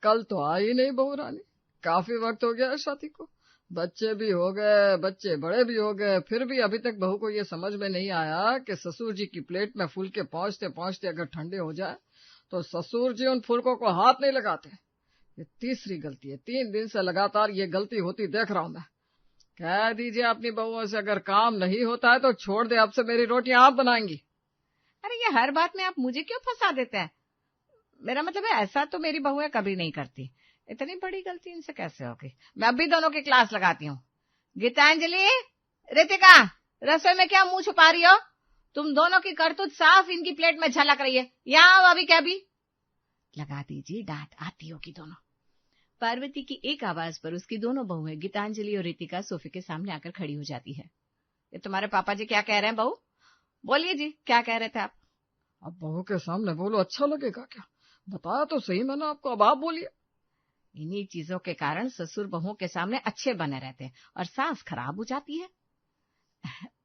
कल तो आई नहीं बहू रानी, काफी वक्त हो गया शादी को, बच्चे भी हो गए, बच्चे बड़े भी हो गए, फिर भी अभी तक बहू को ये समझ में नहीं आया कि ससुर जी की प्लेट में फुलके पहुंचते पहुंचते अगर ठंडे हो जाए तो ससुर जी उन फुलकों को हाथ नहीं लगाते। ये तीसरी गलती है, 3 दिन से लगातार ये गलती होती देख रहा हूं मैं। कह दीजिए अपनी बहुओं से अगर काम नहीं होता है तो छोड़ दे, अब से मेरी रोटियां आप बनाएंगी। अरे ये हर बात में आप मुझे क्यों फंसा देते हैं? मेरा मतलब है ऐसा तो मेरी बहुएं कभी नहीं करती, इतनी बड़ी गलती इनसे कैसे होगी? मैं अभी दोनों की क्लास लगाती हूँ। गीतांजलि, रितिका, रसोई में क्या मुंह छुपा रही हो? तुम दोनों की करतूत साफ इनकी प्लेट में झलक रही है। यहाँ आओ अभी, क्या भी लगा दीजिए डांट, आती होगी दोनों। पार्वती की एक आवाज पर उसकी दोनों बहुएं गीतांजलि और रितिका सोफे के सामने आकर खड़ी हो जाती है। ये तुम्हारे पापा जी क्या कह रहे हैं बहू? बोलिए जी, क्या कह रहे थे आप? अब बहू के सामने बोलो, अच्छा लगेगा क्या? बताया तो सही मैंने आपको, अब आप बोलिए। इन्हीं चीजों के कारण ससुर बहुओं के सामने अच्छे बने रहते हैं और सास खराब हो जाती है।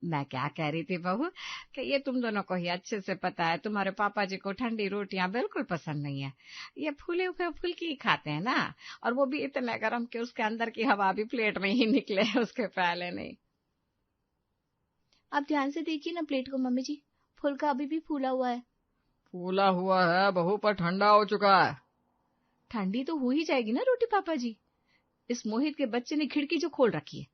मैं क्या कह रही थी बहू कि ये तुम दोनों को ही अच्छे से पता है तुम्हारे पापा जी को ठंडी रोटियां बिल्कुल पसंद नहीं है। ये फूले हुए फुल्की ही खाते हैं ना, और वो भी इतने गर्म कि उसके अंदर की हवा भी प्लेट में ही निकले, उसके पहले नहीं। आप ध्यान से देखिए ना प्लेट को मम्मी जी, फुल्का अभी भी फूला हुआ है। फूला हुआ है बहू, पर ठंडा हो चुका है। ठंडी तो हो ही जाएगी ना रोटी पापा जी। इस मोहित के बच्चे ने खिड़की जो खोल रखी है,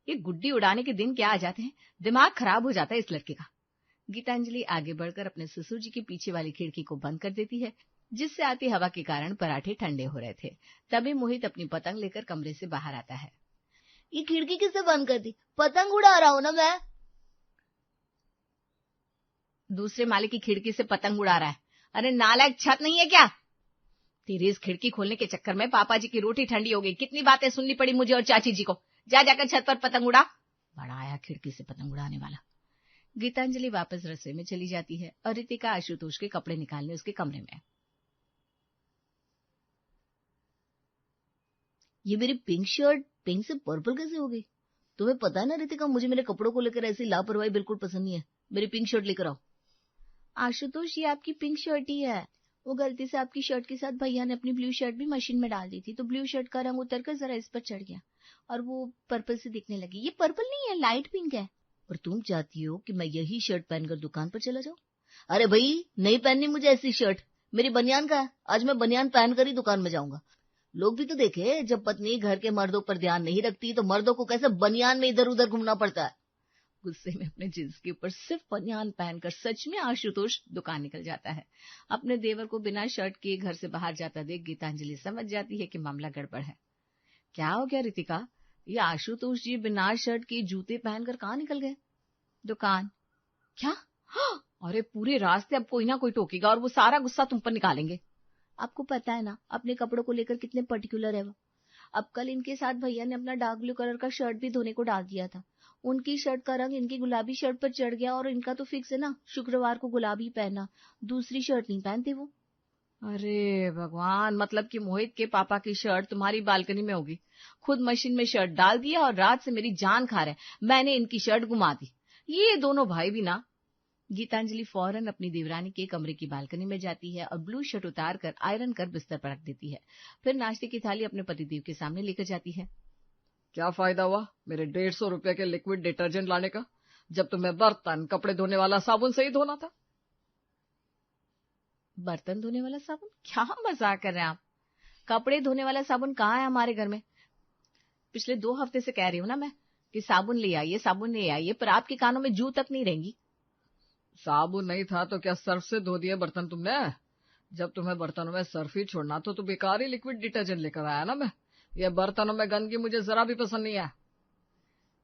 ये गुड्डी उड़ाने के दिन क्या आ जाते हैं, दिमाग खराब हो जाता है इस लड़के का। गीतांजलि आगे बढ़कर अपने ससुर जी के पीछे वाली खिड़की को बंद कर देती है, जिससे आती हवा के कारण पराठे ठंडे हो रहे थे। तभी मोहित अपनी पतंग लेकर कमरे से बाहर आता है। ये खिड़की किससे बंद कर दी? पतंग उड़ा रहा हूं ना मैं। दूसरे माले की खिड़की से पतंग उड़ा रहा है? अरे नालायक, छत नहीं है क्या? तेरी इस खिड़की खोलने के चक्कर में पापा जी की रोटी ठंडी हो गई। कितनी बातें सुननी पड़ी मुझे और चाची जी को। जा जाकर छत पर पतंग उड़ा। बड़ा आया खिड़की से पतंग उड़ाने वाला। गीतांजलि वापस रसोई में चली जाती है और रितिका आशुतोष के कपड़े निकालने उसके कमरे में। ये मेरी पिंक शर्ट पिंक से पर्पल कैसे हो गई? तुम्हें पता है ना रितिका, मुझे मेरे कपड़ों को लेकर ऐसी लापरवाही बिल्कुल पसंद नहीं है। मेरी पिंक शर्ट लेकर आओ। आशुतोष, ये आपकी पिंक शर्ट ही है। वो गलती से आपकी शर्ट के साथ भैया ने अपनी ब्लू शर्ट भी मशीन में डाल दी थी, तो ब्लू शर्ट का रंग उतरकर जरा इस पर चढ़ गया और वो पर्पल से दिखने लगी। ये पर्पल नहीं है, लाइट पिंक है। और तुम चाहती हो कि मैं यही शर्ट पहनकर दुकान पर चला जाऊं? अरे भाई, नहीं पहननी मुझे ऐसी शर्ट। मेरी बनियान का है, आज मैं बनियान पहनकर ही दुकान में जाऊंगा। लोग भी तो देखे, जब पत्नी घर के मर्दों पर ध्यान नहीं रखती तो मर्दों को कैसे बनियान में इधर उधर घूमना पड़ता है। गुस्से में अपने जींस के ऊपर सिर्फ बनियान पहनकर सच में आशुतोष दुकान निकल जाता है। अपने देवर को बिना शर्ट के घर से बाहर जाता देख गीतांजलि समझ जाती है कि मामला गड़बड़ है। क्या हो गया रितिका? ये आशुतोष जी बिना शर्ट के जूते पहनकर कहाँ निकल गए? दुकान? क्या? अरे पूरे रास्ते अब कोई ना कोई टोकेगा और वो सारा गुस्सा तुम पर निकालेंगे। आपको पता है ना अपने कपड़ों को लेकर कितने पर्टिकुलर है वो। अब कल इनके साथ भैया ने अपना डार्क ब्लू कलर का शर्ट भी धोने को डाल दिया था। उनकी शर्ट का रंग इनकी गुलाबी शर्ट पर चढ़ गया और इनका तो फिक्स है ना, शुक्रवार को गुलाबी पहनना, दूसरी शर्ट नहीं पहनते वो। अरे भगवान, मतलब कि मोहित के पापा की शर्ट तुम्हारी बालकनी में होगी। खुद मशीन में शर्ट डाल दिया और रात से मेरी जान खा रहे, मैंने इनकी शर्ट गुमा दी। ये दोनों भाई भी ना। गीतांजलि फौरन अपनी देवरानी के कमरे की बालकनी में जाती है और ब्लू शर्ट उतार कर आयरन कर बिस्तर पर रख देती है। फिर नाश्ते की थाली अपने पतिदेव के सामने लेकर जाती है। क्या फायदा हुआ मेरे 150 रुपए के लिक्विड डिटर्जेंट लाने का, जब तुम्हें बर्तन कपड़े धोने वाला साबुन से ही धोना था। बर्तन धोने वाला साबुन? क्या मजाक कर रहे हैं आप? कपड़े धोने वाला साबुन कहाँ है हमारे घर में? पिछले 2 हफ्ते से कह रही हूँ ना मैं कि साबुन ले आइए, साबुन ले आइए, पर आपके कानों में जू तक नहीं रहेंगी। साबुन नहीं था तो क्या सर्फ से धो दिए बर्तन तुमने? जब तुम्हें बर्तनों में सर्फ ही छोड़ना तो बेकार ही लिक्विड डिटर्जेंट लेकर आया ना मैं। ये बर्तनों में गंदगी मुझे जरा भी पसंद नहीं है।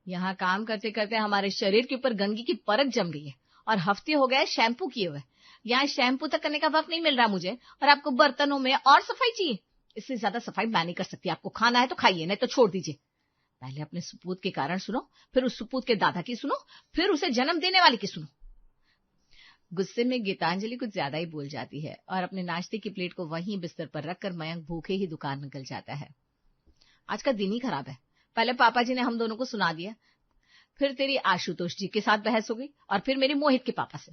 यहाँ काम करते करते हमारे शरीर के ऊपर गंदगी की परत जम गई है और हफ्ते हो गए शैम्पू किए हुए। यहाँ शैम्पू तक करने का वक्त नहीं मिल रहा मुझे, और आपको बर्तनों में और सफाई चाहिए। इससे ज्यादा सफाई मैं नहीं कर सकती। आपको खाना है तो खाइए, नहीं तो छोड़ दीजिए। पहले अपने सुपूत के कारण सुनो, फिर उस सुपूत के दादा की सुनो, फिर उसे जन्म देने वाली की सुनो। गुस्से में गीतांजलि कुछ ज्यादा ही बोल जाती है और अपने नाश्ते की प्लेट को वहीं बिस्तर पर रखकर मयंक भूखे ही दुकान निकल जाता है। आज का दिन ही खराब है। पहले पापा जी ने हम दोनों को सुना दिया, फिर तेरी आशुतोष जी के साथ बहस हो गई और फिर मेरी मोहित के पापा से।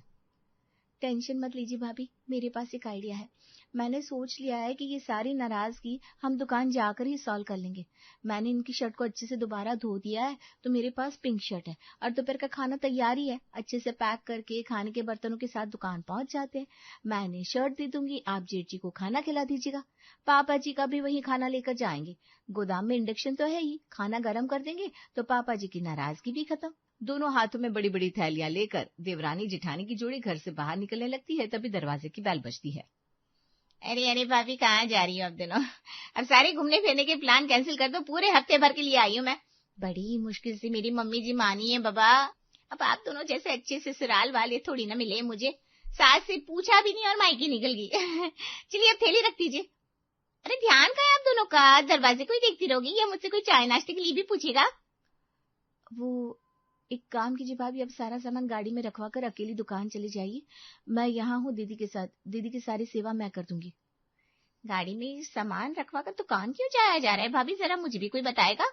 टेंशन मत लीजिए भाभी, मेरे पास एक आइडिया है। मैंने सोच लिया है कि ये सारी नाराजगी हम दुकान जाकर ही सॉल्व कर लेंगे। मैंने इनकी शर्ट को अच्छे से दोबारा धो दिया है, तो मेरे पास पिंक शर्ट है और दोपहर का खाना तैयार ही है। अच्छे से पैक करके खाने के बर्तनों के साथ दुकान पहुंच जाते हैं। मैं इन्हें शर्ट दे दूंगी, आप जेठ जी को खाना खिला दीजिएगा। पापा जी का भी वही खाना लेकर जाएंगे। गोदाम में इंडक्शन तो है ही, खाना गर्म कर देंगे तो पापा जी की नाराजगी भी खत्म। दोनों हाथों में बड़ी बड़ी थैलियां लेकर देवरानी जिठानी की जोड़ी घर से बाहर निकलने लगती है। तभी दरवाजे की बेल बजती है। अरे अरे भाभी, कहाँ जा रही हो अब दिनों? अब सारे घूमने फिरने के प्लान कैंसिल कर दो, पूरे हफ्ते भर के लिए आई हूँ मैं। बड़ी मुश्किल से मेरी मम्मी जी मानी है बाबा। अब आप दोनों जैसे अच्छे ससुराल वाले थोड़ी ना मिले मुझे। सास से पूछा भी नहीं और मायके निकल गई। चलिए अब थैली रख दीजिए। अरे ध्यान का है आप दोनों का, दरवाजे को ही देखती रहोगी या मुझसे कोई चाय नाश्ते के लिए भी पूछेगा? वो एक काम कीजिए भाभी, अब सारा सामान गाड़ी में रखवा कर अकेली दुकान चली जाइए। मैं यहाँ हूँ दीदी के साथ, दीदी की सारी सेवा मैं कर दूंगी। गाड़ी में सामान रखवा कर दुकान क्यों जाया जा रहा है भाभी, जरा मुझे भी कोई बताएगा?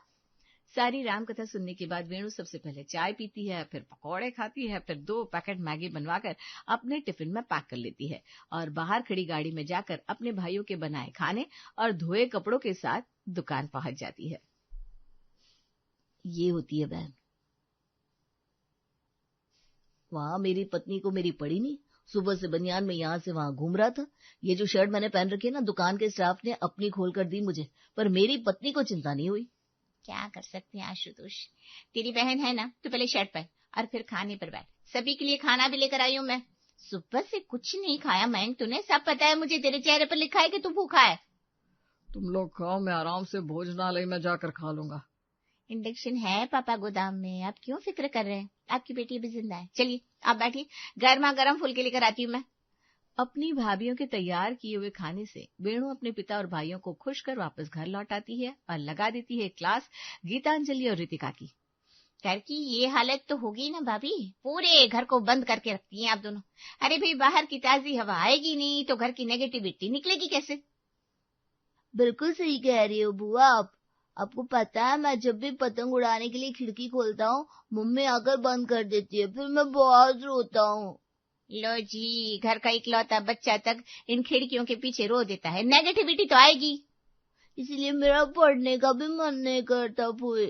सारी राम कथा सुनने के बाद वेणु सबसे पहले चाय पीती है, फिर पकौड़े खाती है, फिर 2 पैकेट मैगी बनवाकर अपने टिफिन में पैक कर लेती है और बाहर खड़ी गाड़ी में जाकर अपने भाइयों के बनाए खाने और धोए कपड़ों के साथ दुकान पहुंच जाती है। ये होती है बहन। वहां मेरी पत्नी को मेरी पड़ी नहीं। सुबह से बनियान में यहाँ से वहां घूम रहा था। ये जो शर्ट मैंने पहन रखी है ना, दुकान के स्टाफ ने अपनी खोल कर दी मुझे, पर मेरी पत्नी को चिंता नहीं हुई। क्या कर सकते हैं आशुतोष, तेरी बहन है ना, तो पहले शर्ट पहन और फिर खाने पर बैठ। सभी के लिए खाना भी लेकर आई हूँ मैं। सुबह से कुछ नहीं खाया मयंक तूने, सब पता है मुझे, तेरे चेहरे पर लिखा है कि तू भूखा है। तुम लोग खाओ, मैं आराम से भोजनालय में जाकर खा लूंगा। इंडक्शन है पापा गोदाम में, आप क्यों फिक्र कर रहे हैं? आपकी बेटी अभी जिंदा है। चलिए आप बैठिए, गर्मा गर्म फुलके लेकर आती हूँ मैं। अपनी भाभीियों के तैयार किए हुए खाने से वेणु अपने पिता और भाइयों को खुश कर वापस घर लौट आती है और लगा देती है क्लास गीतांजलि और रितिका की। घर की ये हालत तो होगी ना भाभी, पूरे घर को बंद करके रखती हैं आप दोनों। अरे भाई, बाहर की ताजी हवा आएगी नहीं तो घर की नेगेटिविटी निकलेगी कैसे? बिल्कुल सही कह रही हो बुआ आप। आपको पता है, मैं जब भी पतंग उड़ाने के लिए खिड़की खोलता हूँ, मम्मी आकर बंद कर देती है, फिर मैं बहुत रोता हूँ। लो जी, घर का इकलौता बच्चा तक इन खिड़कियों के पीछे रो देता है, नेगेटिविटी तो आएगी। इसलिए मेरा पढ़ने का भी मन नहीं करता फूई।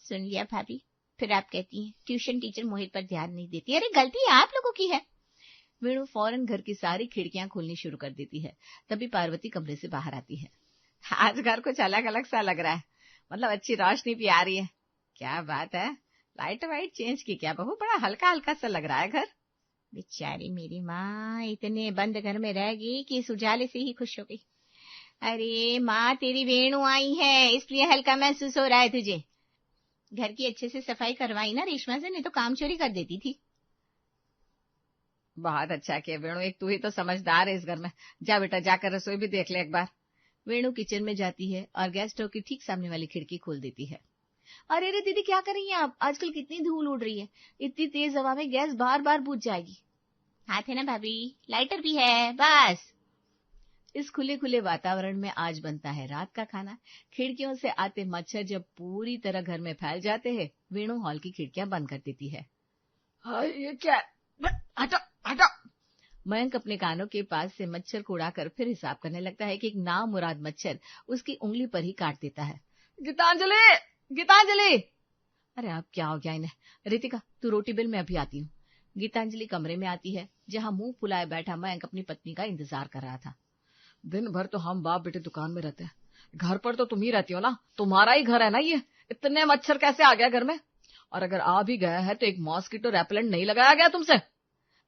सुन लिया भाभी, फिर आप कहती हैं ट्यूशन टीचर मोहित पर ध्यान नहीं देती। अरे गलती आप लोगों की है। वेणु फौरन घर की सारी खिड़कियां खोलनी शुरू कर देती है। तभी पार्वती कमरे से बाहर आती है। आज घर कुछ अलग अलग सा लग रहा है, मतलब अच्छी रोशनी भी आ रही है। क्या बात है, लाइट वाइट चेंज की क्या बहू? बड़ा हल्का हल्का सा लग रहा है घर। बेचारी मेरी माँ इतने बंद घर में रह गई कि इस उजाले से ही खुश हो गई। अरे माँ, तेरी वेणु आई है इसलिए हल्का महसूस हो रहा है तुझे। घर की अच्छे से सफाई करवाई ना रेशमा से, नहीं तो काम चोरी कर देती थी। बहुत अच्छा किया वेणु, एक तू ही तो समझदार है इस घर में। जा बेटा, जाकर रसोई भी देख ले एक बार। वेणु किचन में जाती है और गैस स्टोव की ठीक सामने वाली खिड़की खोल देती है। अरे अरे दीदी, क्या कर रही हैं आप? आजकल कितनी धूल उड़ रही है, इतनी तेज हवा में गैस बार बार बुझ जाएगी। हाथ है ना भाभी, लाइटर भी है बस। इस खुले खुले वातावरण में आज बनता है रात का खाना। खिड़कियों से आते मच्छर जब पूरी तरह घर में फैल जाते हैं, वेणु हॉल की खिड़कियां बंद कर देती है। हाय, ये क्या? हटो हटो। मयंक अपने कानों के पास से मच्छर को उड़ाकर फिर हिसाब करने लगता है कि एक नामुराद मच्छर उसकी उंगली पर ही काट देता है। गीतांजलि, गीतांजलि! अरे अब क्या हो गया इन्हें? रितिका, तू रोटी बेल, मैं अभी आती हूँ। गीतांजलि कमरे में आती है जहाँ मुंह फुलाए बैठा मयंक अपनी पत्नी का इंतजार कर रहा था। दिन भर तो हम बाप बेटे दुकान में रहते हैं, घर पर तो तुम ही रहती हो ना, तुम्हारा ही घर है ना ये। इतने मच्छर कैसे आ गया घर में? और अगर आ भी गया है तो एक मॉस्किटो रेपेलेंट नहीं लगाया गया तुमसे?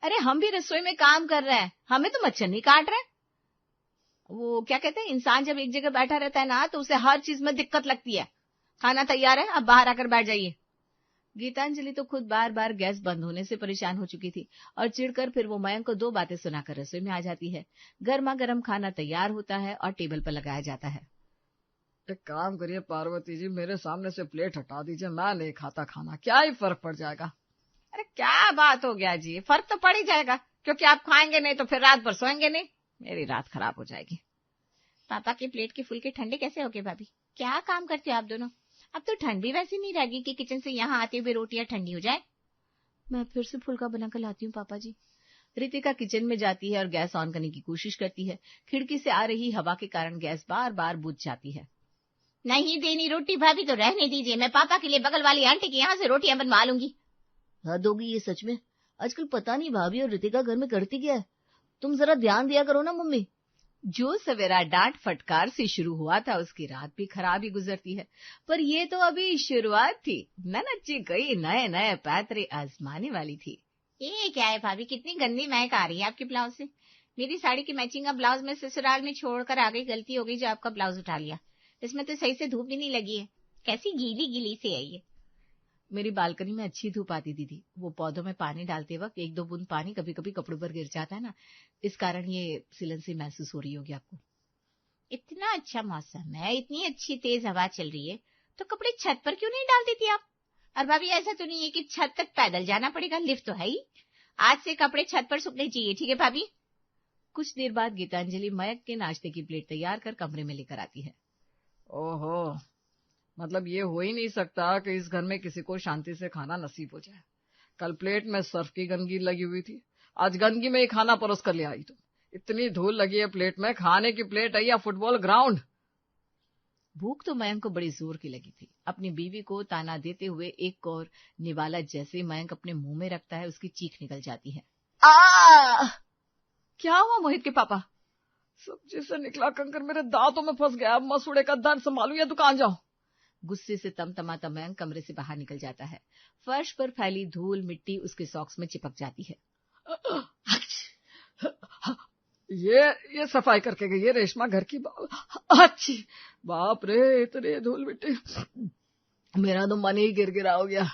अरे हम भी रसोई में काम कर रहे हैं, हमें तो मच्छर नहीं काट रहे। वो क्या कहते हैं, इंसान जब एक जगह बैठा रहता है ना तो उसे हर चीज में दिक्कत लगती है। खाना तैयार है, अब बाहर आकर बैठ जाइए। गीतांजलि तो खुद बार बार गैस बंद होने से परेशान हो चुकी थी और चिढ़कर फिर वो मयंक को 2 बातें सुनाकर रसोई में आ जाती है। गर्मा गर्म खाना तैयार होता है और टेबल पर लगाया जाता है। एक काम करिए पार्वती जी, मेरे सामने से प्लेट हटा दीजिए, मैं नहीं खाता खाना, क्या ही फर्क पड़ जाएगा। अरे क्या बात हो गया जी, फर्क तो पड़ ही जाएगा, क्योंकि आप खाएंगे नहीं तो फिर रात भर सोएंगे नहीं, मेरी रात खराब हो जाएगी। पापा के प्लेट के फुलके ठंडे कैसे हो गए भाभी? क्या काम करते हो आप दोनों? अब तो ठंड भी वैसी नहीं रहेगी कि किचन से यहाँ आते हुए रोटियां ठंडी हो जाए। मैं फिर से फुल्का बनाकर लाती हूँ पापा जी। रितिका किचन में जाती है और गैस ऑन करने की कोशिश करती है। खिड़की से आ रही हवा के कारण गैस बार बार बुझ जाती है। नहीं देनी रोटी भाभी तो रहने दीजिए, मैं पापा के लिए बगल वाली आंटी के यहाँ से रोटियां बनवा लूंगी। हद होगी ये सच में। आजकल पता नहीं भाभी और रितिका घर में करती क्या है। तुम जरा ध्यान दिया करो ना मम्मी। जो सवेरा डांट फटकार से शुरू हुआ था उसकी रात भी खराब ही गुजरती है। पर ये तो अभी शुरुआत थी। ननच्ची गई नए नए पैतरे आजमाने वाली थी। ये क्या है भाभी, कितनी गंदी महक आ रही है आपके ब्लाउज से। मेरी साड़ी की मैचिंग का ब्लाउज में ससुराल में छोड़कर आ गई। गलती हो गई जो आपका ब्लाउज उठा लिया। इसमें तो सही से धूप भी नहीं लगी है, कैसी गीली गीली से है ये। मेरी बालकनी में अच्छी धूप आती दीदी। वो पौधों में पानी डालते वक्त एक दो बूंद पानी कभी कभी कपड़ों पर गिर जाता है ना, इस कारण ये सिलन सी महसूस हो रही होगी आपको। इतना अच्छा मौसम है, इतनी अच्छी तेज हवा चल रही है, तो कपड़े छत पर क्यों नहीं डाल देती आप? और भाभी ऐसा तो नहीं है कि छत तक पैदल जाना पड़ेगा, लिफ्ट तो है ही। आज से कपड़े छत पर सूखने चाहिए, ठीक है भाभी? कुछ देर बाद गीतांजलि मयंक के नाश्ते की प्लेट तैयार कर कमरे में लेकर आती है। ओहो, मतलब ये हो ही नहीं सकता कि इस घर में किसी को शांति से खाना नसीब हो जाए। कल प्लेट में सर्फ की गंदगी लगी हुई थी, आज गंदगी में ही खाना परोस कर ले आई तुम। इतनी धूल लगी है प्लेट में, खाने की प्लेट है या फुटबॉल ग्राउंड? भूख तो मयंक को बड़ी जोर की लगी थी। अपनी बीवी को ताना देते हुए एक और निवाला जैसे मयंक अपने मुंह में रखता है उसकी चीख निकल जाती है। क्या हुआ मोहित के पापा? सब्जी से निकला कंकर मेरे दांतों में फंस गया, मसूड़े का दर्द संभालू या दुकान जाऊं? गुस्से से तमतमाता मयंक कमरे से बाहर निकल जाता है। फर्श पर फैली धूल मिट्टी उसके सॉक्स में चिपक जाती है। ये सफाई करके गई है रेशमा घर की। अच्छी बाप रे, इतनी धूल मिट्टी, मेरा तो मन ही गिरगिरा हो गया।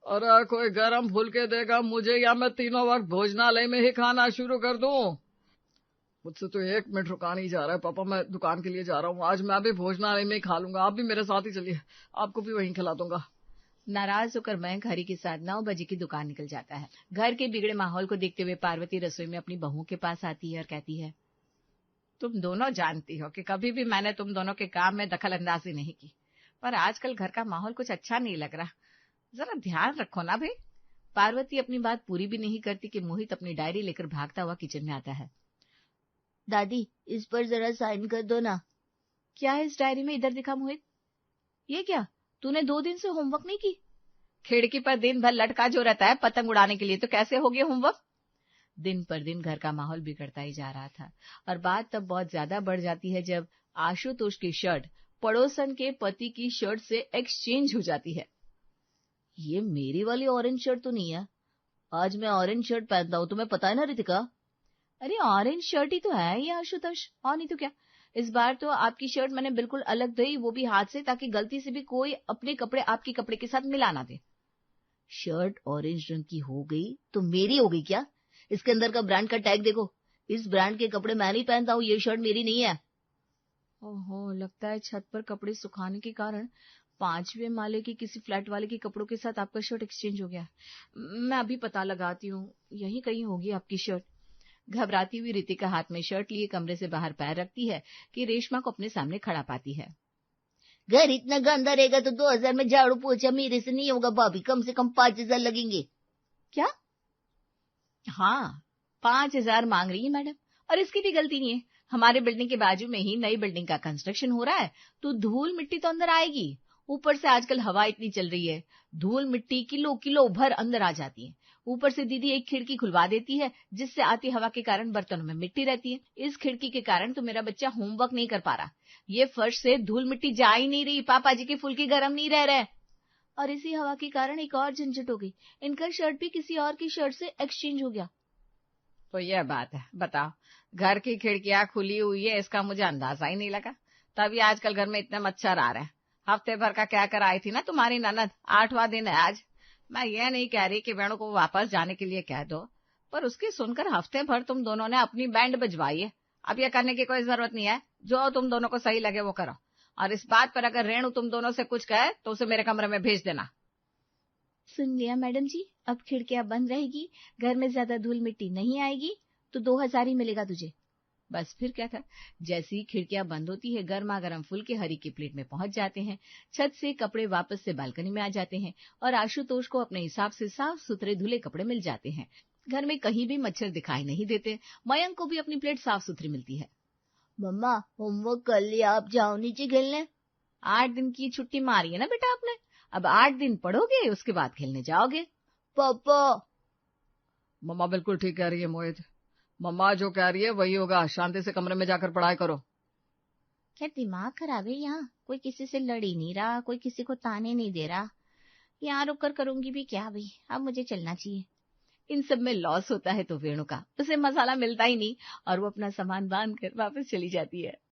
और कोई गरम फुलके देगा मुझे या मैं तीनों वक्त भोजनालय में ही खाना शुरू कर दूं? मुझसे तो 1 मिनट रुका नहीं जा रहा है। पापा मैं दुकान के लिए जा रहा हूँ, आज मैं भी भोजनालय में ही खा लूंगा। आप भी मेरे साथ ही चलिए, आपको भी वहीं खिला दूंगा। नाराज होकर मयंक हरि के साथ 9 बजे की दुकान निकल जाता है। घर के बिगड़े माहौल को देखते हुए पार्वती रसोई में अपनी बहू के पास आती है और कहती है, तुम दोनों जानती हो कि कभी भी मैंने तुम दोनों के काम में दखल अंदाजी नहीं की, पर आजकल घर का माहौल कुछ अच्छा नहीं लग रहा, जरा ध्यान रखो ना भाई। पार्वती अपनी बात पूरी भी नहीं करती कि मोहित अपनी डायरी लेकर भागता हुआ किचन में आता है। दादी इस पर जरा साइन कर दो ना। क्या है इस डायरी में? इधर दिखा मोहित। ये क्या, तूने 2 दिन से होमवर्क नहीं की? खिड़की पर दिन भर लटका जो रहता है पतंग उड़ाने के लिए, तो कैसे हो गया होमवर्क? दिन पर दिन घर का माहौल बिगड़ता ही जा रहा था और बात तब बहुत ज्यादा बढ़ जाती है जब आशुतोष की शर्ट पड़ोसन के पति की शर्ट से एक्सचेंज हो जाती है। ये मेरी वाली ऑरेंज शर्ट तो नहीं है। आज मैं ऑरेंज शर्ट पहनता हूँ, तुम्हें पता है ना रितिका? अरे ऑरेंज शर्ट ही तो है ये आशुतोष, और नहीं तो क्या। इस बार तो आपकी शर्ट मैंने बिल्कुल अलग धोई, वो भी हाथ से, ताकि गलती से भी कोई अपने कपड़े आपके कपड़े के साथ मिला ना दे। शर्ट ऑरेंज रंग की हो गई तो मेरी हो गई क्या? इसके अंदर का ब्रांड का टैग देखो। इस ब्रांड के कपड़े मैं नहीं पहनता हूँ, ये शर्ट मेरी नहीं है। ओहो, लगता है छत पर कपड़े सुखाने के कारण 5वें माले के किसी फ्लैट वाले के कपड़ों के साथ आपका शर्ट एक्सचेंज हो गया। मैं अभी पता लगाती हूँ, यहीं कहीं होगी आपकी शर्ट। घबराती हुई रितिका हाथ में शर्ट लिए कमरे से बाहर पैर रखती है कि रेशमा को अपने सामने खड़ा पाती है। घर इतना गंदा रहेगा तो 2000 में झाड़ू पोछा मेरे से नहीं होगा भाभी, कम से कम 5000 लगेंगे। क्या? हाँ, 5000 मांग रही है मैडम, और इसकी भी गलती नहीं है। हमारे बिल्डिंग के बाजू में ही नई बिल्डिंग का कंस्ट्रक्शन हो रहा है, तो धूल मिट्टी तो अंदर आएगी। ऊपर से आजकल हवा इतनी चल रही है, धूल मिट्टी किलो किलो भर अंदर आ जाती है। ऊपर से दीदी एक खिड़की खुलवा देती है जिससे आती हवा के कारण बर्तनों में मिट्टी रहती है। इस खिड़की के कारण तो मेरा बच्चा होमवर्क नहीं कर पा रहा। ये फर्श से धूल मिट्टी जा ही नहीं रही, पापा जी के फुलके गर्म नहीं रह रहे। और इसी हवा के कारण एक और झंझट हो गई, इनका शर्ट भी किसी और की शर्ट से एक्सचेंज हो गया। तो यह बात है, बताओ, घर की खिड़कियां खुली हुई है, इसका मुझे अंदाजा ही नहीं लगा। तभी आजकल घर में इतने मच्छर आ रहे हैं। हफ्ते भर का क्या कर आई थी ना तुम्हारी ननद, 8वां दिन है आज। मैं ये नहीं कह रही कि वेणु को वापस जाने के लिए कह दो, पर उसकी सुनकर हफ्ते भर तुम दोनों ने अपनी बैंड बजवाई है। अब ये करने की कोई जरूरत नहीं है, जो तुम दोनों को सही लगे वो करो। और इस बात पर अगर रेणु तुम दोनों से कुछ कहे तो उसे मेरे कमरे में भेज देना। सुन लिया मैडम जी, अब खिड़कियां बंद रहेगी, घर में ज्यादा धूल मिट्टी नहीं आएगी, तो 2000 ही मिलेगा तुझे। बस फिर क्या था। जैसी खिड़कियां बंद होती है, गर्मा गर्म फुलके हरी की प्लेट में पहुंच जाते हैं। छत से कपड़े वापस से बालकनी में आ जाते हैं और आशुतोष को अपने हिसाब से साफ सुथरे धुले कपड़े मिल जाते हैं। घर में कहीं भी मच्छर दिखाई नहीं देते। मयंक को भी अपनी प्लेट साफ सुथरी मिलती है। मम्मा होमवर्क कर लिया, आप जाओ नीचे खेलने। 8 दिन की छुट्टी मारी है ना बेटा आपने, अब 8 दिन पढ़ोगे उसके बाद खेलने जाओगे। पापा। मम्मा बिल्कुल ठीक कह रही है मोहित, मम्मा जो कह रही है वही होगा, शांति से कमरे में जाकर पढ़ाई करो। क्या दिमाग खराब है यहाँ? कोई किसी से लड़ ही नहीं रहा, कोई किसी को ताने नहीं दे रहा। यहाँ रुक कर करूंगी भी क्या भाई, अब मुझे चलना चाहिए। इन सब में लॉस होता है तो वेणु का, उसे मसाला मिलता ही नहीं और वो अपना सामान बांध कर वापस चली जाती है।